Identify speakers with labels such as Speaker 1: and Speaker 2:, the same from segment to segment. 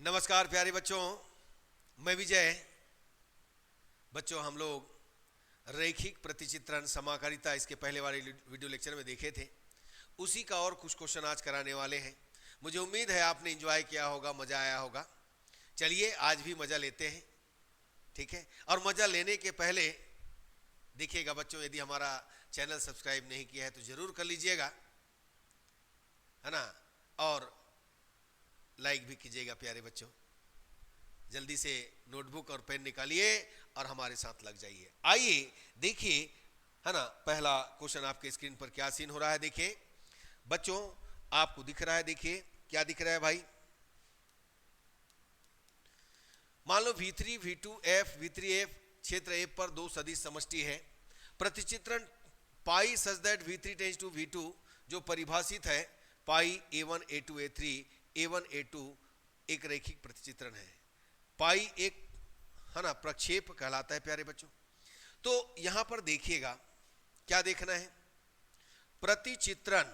Speaker 1: नमस्कार प्यारे बच्चों, मैं विजय। बच्चों, हम लोग रैखिक प्रतिचित्रण समाकारिता इसके पहले वाले वीडियो लेक्चर में देखे थे। उसी का और कुछ क्वेश्चन आज कराने वाले हैं। मुझे उम्मीद है आपने एंजॉय किया होगा, मज़ा आया होगा। चलिए आज भी मज़ा लेते हैं, ठीक है। और मज़ा लेने के पहले देखिएगा बच्चों, यदि हमारा चैनल सब्सक्राइब नहीं किया है तो ज़रूर कर लीजिएगा, है ना। और लाइक भी कीजिएगा प्यारे बच्चों। जल्दी से नोटबुक और पेन निकालिए और हमारे साथ लग जाइए। आइए देखिए, है ना, पहला क्वेश्चन आपके स्क्रीन पर क्या सीन हो रहा है। देखिए बच्चों, आपको दिख रहा है, देखिए क्या दिख रहा है भाई। मान लो V3 V2F V3F क्षेत्र F पर दो सदिश समष्टि है। प्रतिचित्रण pi such that V3 tends to V2 जो परिभाषित है पाई A1 A2 A3 A1 A2 एक रैखिक प्रतिचित्रण है। पाई एक, है ना, प्रक्षेप कहलाता है प्यारे बच्चों। तो यहां पर देखिएगा क्या देखना है। प्रतिचित्रण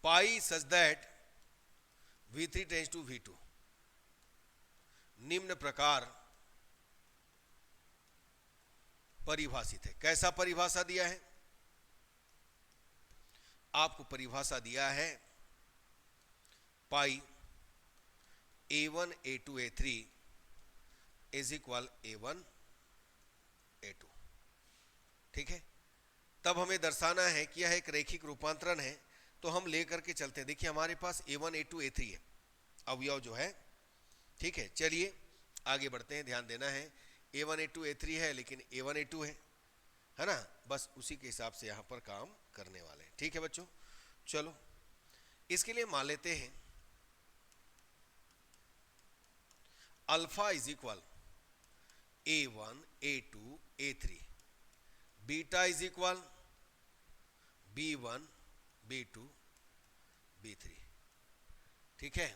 Speaker 1: pi such that V3 tends to V2 निम्न प्रकार परिभाषित है। कैसा परिभाषा दिया है? आपको परिभाषा दिया है पाई A1 A2 A3 is equal A1 A2, ठीक है। तब हमें दर्शाना है कि यह एक रैखिक रूपांतरण है, तो हम लेकर के चलते हैं। देखिए हमारे पास A1 A2 A3 है, अवयव जो है, ठीक है। चलिए आगे बढ़ते हैं। ध्यान देना है, A1 A2 A3 है लेकिन A1 A2 है ना। बस उसी के हिसाब से यहाँ पर काम करने वाले हैं, ठीक है बच्चों। चलो इसके लिए मान लेते हैं alpha is equal A1 A2 A3, beta is equal B1 B2 B3, ठीक है।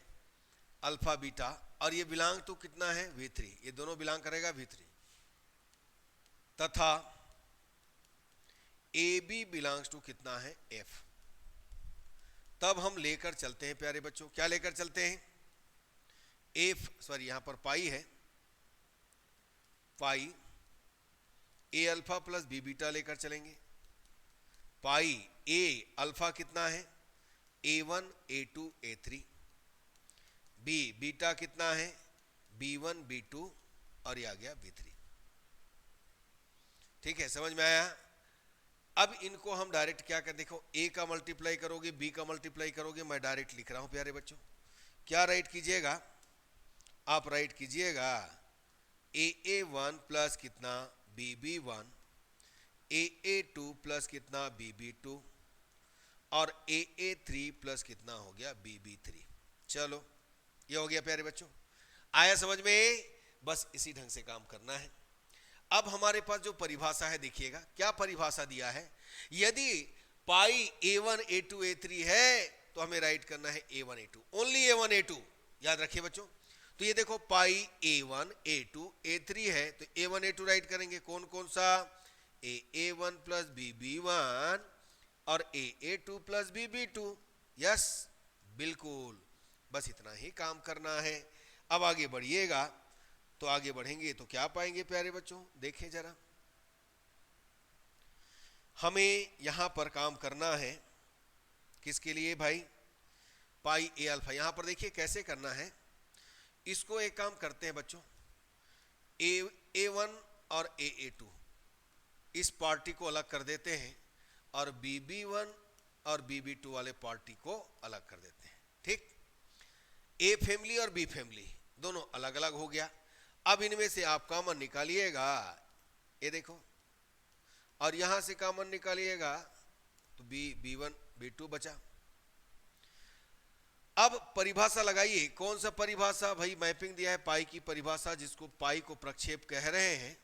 Speaker 1: अल्फा बीटा, और ये बिलोंग तो कितना है V3, ये दोनों बिलोंग करेगा V3, तथा AB बिलोंग्स टू कितना है F। तब हम लेकर चलते हैं प्यारे बच्चों, क्या लेकर चलते हैं? F, सॉरी यहां पर पाई है, पाई A alpha plus B beta लेकर चलेंगे। पाई A अल्फा कितना है A1 A2 A3, B beta कितना है B1 B2, और ये आ गया B3, ठीक है। समझ में आया? अब इनको हम डायरेक्ट क्या कर, देखो A का मल्टीप्लाई करोगे B का मल्टीप्लाई करोगे, मैं डायरेक्ट लिख रहा हूं प्यारे बच्चों। क्या राइट कीजिएगा आप? राइट कीजिएगा AA1 प्लस कितना BB1, AA2 प्लस कितना BB2, और AA3 प्लस कितना हो गया BB3। चलो ये हो गया प्यारे बच्चों, आया समझ में? बस इसी ढंग से काम करना है। अब हमारे पास जो परिभाषा है, देखिएगा क्या परिभाषा दिया है। यदि पाई A1 A2 A3 है तो हमें राइट करना है A1 A2, only A1 A2, याद रखिए बच्चों। तो ये देखो पाई A1 A2 A3 है तो A1 A2 राइट करेंगे। कौन कौन सा? AA1 प्लस BB1 और AA2 प्लस BB2। यस बिल्कुल, बस इतना ही काम करना है। अब आगे बढ़िएगा, तो आगे बढ़ेंगे तो क्या पाएंगे प्यारे बच्चों, देखें जरा। हमें यहां पर काम करना है किसके लिए भाई? पाई A अल्फा। यहां पर देखिए कैसे करना है। इसको एक काम करते हैं बच्चों, A1 और AA2 इस पार्टी को अलग कर देते हैं, और BB1 और BB2 वाले पार्टी को अलग कर देते हैं, ठीक। A फैमिली और B फैमिली दोनों अलग अलग हो गया। अब इनमें से आप कॉमन निकालिएगा, ये देखो, और यहां से कॉमन निकालिएगा तो B1 B2 बचा। अब परिभाषा लगाइए। कौन सा परिभाषा भाई? मैपिंग दिया है पाई की परिभाषा, जिसको पाई को प्रक्षेप कह रहे हैं।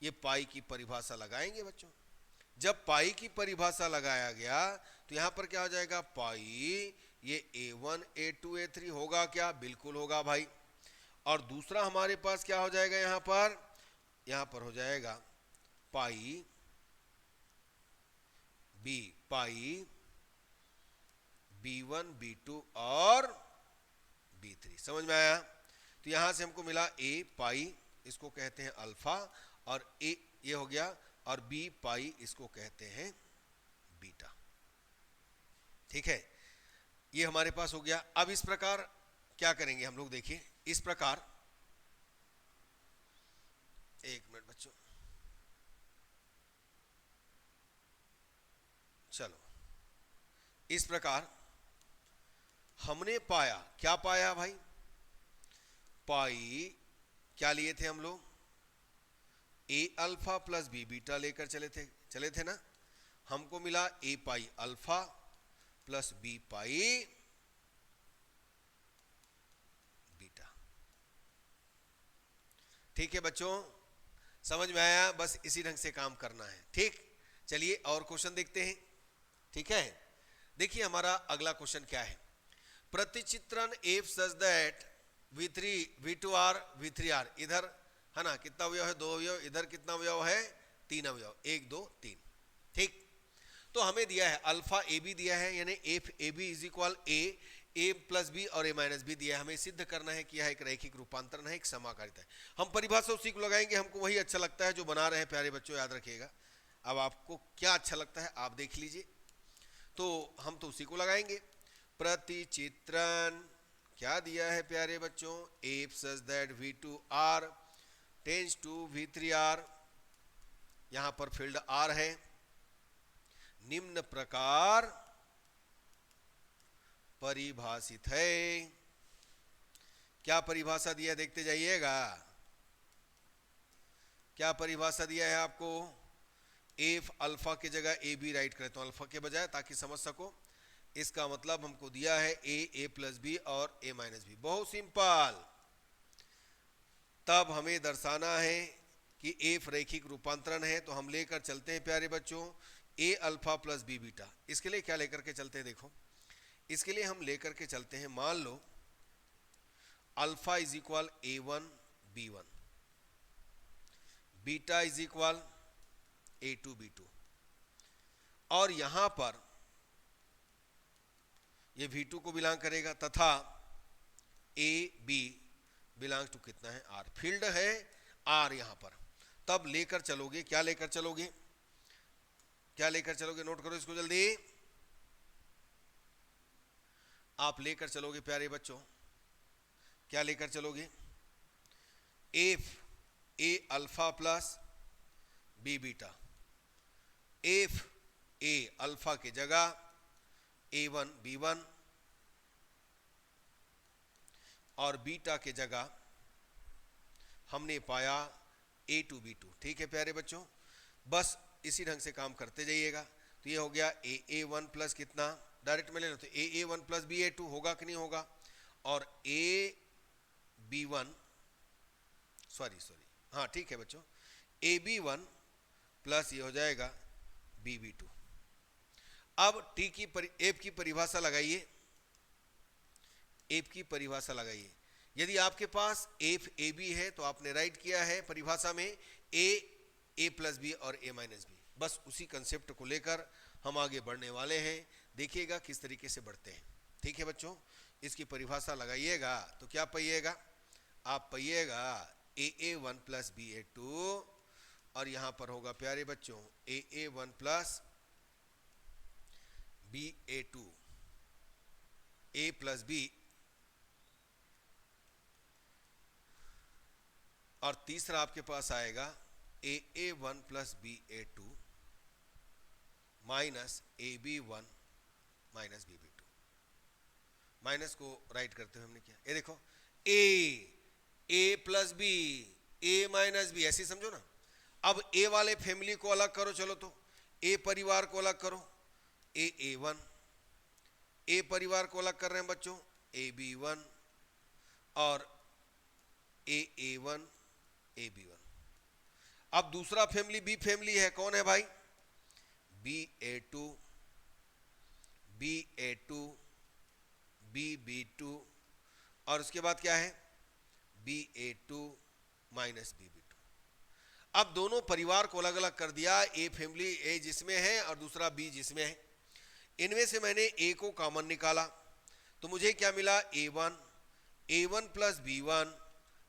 Speaker 1: ये पाई की परिभाषा लगाएंगे बच्चों। जब पाई की परिभाषा लगाया गया तो यहां पर क्या हो जाएगा? पाई ये A1 A2 A3 होगा क्या? बिल्कुल होगा भाई। और दूसरा हमारे पास क्या हो जाएगा? यहां पर हो जाएगा पाई B, पाई B1 B1 B2 और B3। समझ में आया? तो यहां से हमको मिला A पाई, इसको कहते हैं अल्फा, और A ये हो गया, और B पाई इसको कहते हैं बीटा। ठीक है, ये हमारे पास हो गया। अब इस प्रकार क्या करेंगे हम लोग, देखिए इस प्रकार, एक मिनट बच्चों, चलो इस प्रकार हमने पाया, क्या पाया भाई, पाई क्या लिए थे हम लोग, ए अल्फा प्लस बी बीटा लेकर चले थे ना। हमको मिला ए पाई अल्फा प्लस बी पाई बीटा। ठीक है बच्चों, समझ में आया? बस इसी ढंग से काम करना है। ठीक, चलिए और क्वेश्चन देखते हैं। ठीक है, देखिए हमारा अगला क्वेश्चन क्या है, प्रतिचित्रण F such that V3 V2R V3R, इधर है ना कितना अवयव है, 2 अवयव, इधर कितना अवयव है, 3 अवयव, 1 2 3। ठीक, तो हमें दिया है अल्फा ए बी दिया है, यानी F A B is equal A plus B और ए माइनस बी दिया है। हमें सिद्ध करना है कि यह एक रैखिक रूपांतरण है, एक समाकारिता है। हम परिभाषा उसी को लगाएंगे, हमको वही अच्छा लगता है जो बना रहे हैं प्यारे बच्चों, याद रखिएगा। अब आपको क्या अच्छा लगता है आप देख लीजिए, तो हम तो उसी को लगाएंगे। प्रतिचित्रण क्या दिया है प्यारे बच्चों, F such that V2R tends to V3R, यहां पर फील्ड R है, निम्न प्रकार परिभाषित है। क्या परिभाषा दिया देखते जाइएगा, क्या परिभाषा दिया है आपको, एफ अल्फा की जगह ए बी राइट करता हूं अल्फा के बजाय ताकि समझ सको। इसका मतलब हमको दिया है ए प्लस बी और ए माइनस बी, बहुत सिंपल। तब हमें दर्शाना है कि एफ रैखिक रूपांतरण है, तो हम लेकर चलते हैं प्यारे बच्चों ए अल्फा प्लस बी बीटा। इसके लिए क्या लेकर के चलते हैं, देखो इसके लिए हम लेकर के चलते हैं, मान लो alpha is equal A1 B1, beta is equal A2 B2, और यहां पर ये V2 को बिलोंग करेगा, तथा ए बी बिलोंग टू कितना है R, फील्ड है R यहां पर। तब लेकर चलोगे, क्या लेकर चलोगे, क्या लेकर चलोगे, नोट करो इसको जल्दी, आप लेकर चलोगे प्यारे बच्चों, क्या लेकर चलोगे, F A alpha plus B beta, F A alpha की जगह A1 B1 और बीटा के जगह हमने पाया A2 B2। ठीक है प्यारे बच्चों, बस इसी ढंग से काम करते जाइएगा। तो ये हो गया A1 प्लस कितना, डायरेक्ट में ले लो तो A1 प्लस BA2 होगा कि नहीं होगा, और AB1 सॉरी हाँ ठीक है बच्चों, AB1 प्लस ये हो जाएगा BB2। अब टी की एफ की परिभाषा लगाइए, एफ की परिभाषा लगाइए। यदि आपके पास एफ ए बी है तो आपने राइट किया है परिभाषा में ए प्लस बी और ए माइनस बी। बस उसी कंसेप्ट को लेकर हम आगे बढ़ने वाले हैं, देखिएगा किस तरीके से बढ़ते हैं। ठीक है बच्चों, इसकी परिभाषा लगाइएगा तो क्या पाइएगा, आप पाइएगा A1 प्लस BA2, और यहां पर होगा प्यारे बच्चों AA1 plus BA2, A plus B, और तीसरा आपके पास आएगा AA1 plus BA2 minus AB1 minus BB2। Minus को राइट करते हुए हमने किया, ये देखो A plus B, A minus B, ऐसे समझो ना। अब A वाले फैमिली को अलग करो, चलो तो A परिवार को अलग करो, A1, A परिवार को अलग कर रहे हैं बच्चों AB1, और A1 AB1। अब दूसरा फैमिली B फैमिली है, कौन है भाई, BA2 BA2 BB2, और उसके बाद क्या है BA2 माइनस BB2। अब दोनों परिवार को अलग अलग कर दिया, ए फैमिली ए जिसमें है और दूसरा बी जिसमें है। इनमें से मैंने ए को कॉमन निकाला तो मुझे क्या मिला a1 plus b1,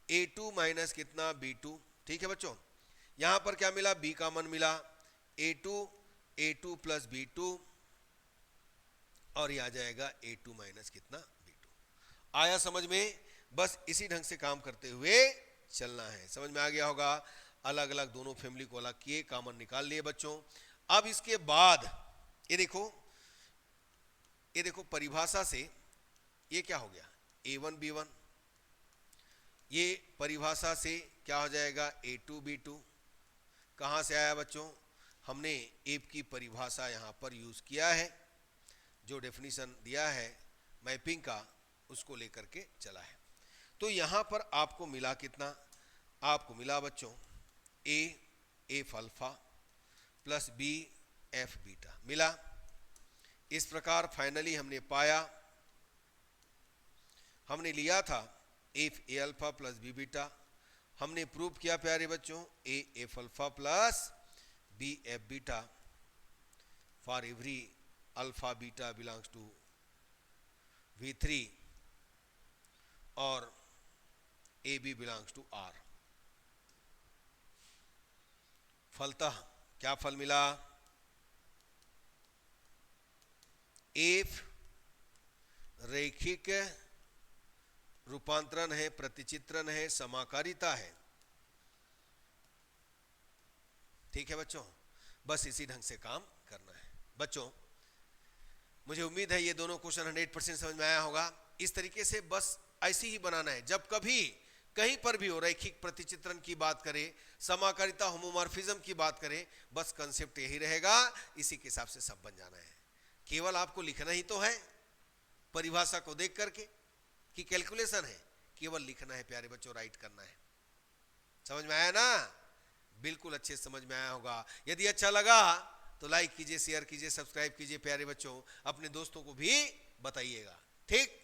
Speaker 1: a2 minus कितना b2। ठीक है बच्चों, यहां पर क्या मिला, b कॉमन मिला, a2 प्लस b2 और ये आ जाएगा a2 माइनस कितना b2। आया समझ में? बस इसी ढंग से काम करते हुए चलना है। समझ में आ गया होगा? अलग अलग दोनों फैमिली को अलग किए, कॉमन निकाल लिए बच्चों। अब इसके बाद ये देखो परिभाषा से ये क्या हो गया, a1 b1, ये परिभाषा से क्या हो जाएगा, a2 b2। कहां से आया बच्चों, हमने एप की परिभाषा यहां पर यूज किया है, जो डेफिनेशन दिया है मैपिंग का उसको लेकर के चला है। तो यहां पर आपको मिला कितना, आपको मिला बच्चों A F alpha plus B F beta मिला। इस प्रकार फाइनली हमने पाया, हमने लिया था F A alpha plus B beta, हमने प्रूव किया प्यारे बच्चों A F alpha plus B F beta for every alpha beta belongs to V3 और A B belongs to R। फलतः क्या फल मिला, एफ रैखिक रूपांतरण है, प्रतिचित्रण है, समाकारिता है। ठीक है बच्चों, बस इसी ढंग से काम करना है। बच्चों मुझे उम्मीद है ये दोनों क्वेश्चन 100% समझ में आया होगा। इस तरीके से बस ऐसे ही बनाना है, जब कभी कहीं पर भी हो रैखिक प्रतिचित्रण की बात करें, समाकारिता होमोमॉर्फिज्म की बात करें, बस कंसेप्ट यही रहेगा, इसी के हिसाब से सब बन जाना है। केवल आपको लिखना ही तो है परिभाषा को देख करके, कि कैलकुलेशन है, केवल लिखना है प्यारे बच्चों, राइट करना है। समझ में आया ना? बिल्कुल अच्छे से समझ में आया होगा। यदि अच्छा लगा तो लाइक कीजिए, शेयर कीजिए, सब्सक्राइब कीजिए प्यारे बच्चों, अपने दोस्तों को भी बताइएगा। ठीक।